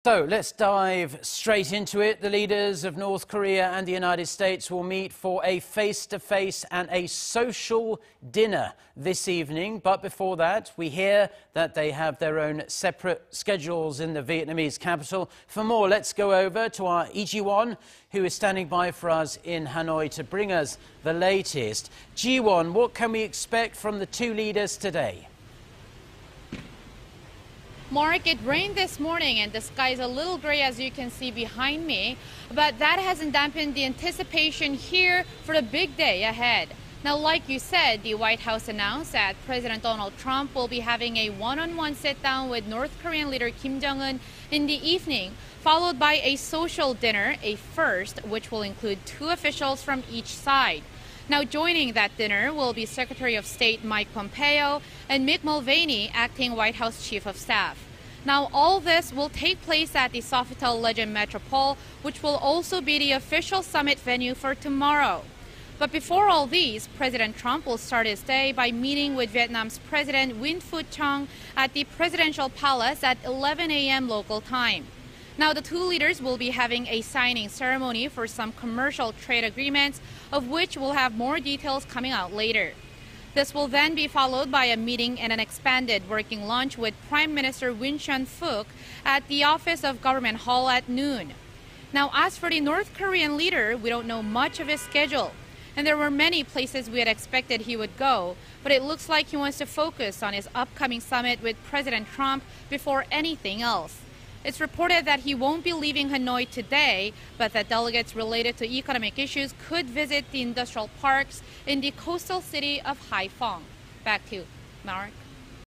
So let's dive straight into it. The leaders of North Korea and the United States will meet for a face-to-face and a social dinner this evening. But before that, we hear that they have their own separate schedules in the Vietnamese capital. For more, let's go over to our Ji-won, who is standing by for us in Hanoi to bring us the latest. Ji-won, what can we expect from the two leaders today? Mark, it rained this morning and the sky is a little gray, as you can see behind me, but that hasn't dampened the anticipation here for the big day ahead. Now, like you said, the White House announced that President Donald Trump will be having a one-on-one sit-down with North Korean leader Kim Jong-un in the evening, followed by a social dinner, a first, which will include two officials from each side. Now, joining that dinner will be Secretary of State Mike Pompeo and Mick Mulvaney, acting White House Chief of Staff. Now, all this will take place at the Sofitel Legend Metropole, which will also be the official summit venue for tomorrow. But before all these, President Trump will start his day by meeting with Vietnam's President Nguyen Phu Trong at the Presidential Palace at 11 a.m. local time. Now, the two leaders will be having a signing ceremony for some commercial trade agreements, of which we'll have more details coming out later. This will then be followed by a meeting and an expanded working lunch with Prime Minister Win Chun-fook at the Office of Government Hall at noon. Now, as for the North Korean leader, we don't know much of his schedule. And there were many places we had expected he would go, but it looks like he wants to focus on his upcoming summit with President Trump before anything else. It's reported that he won't be leaving Hanoi today, but that delegates related to economic issues could visit the industrial parks in the coastal city of Haiphong. Back to you, Mark.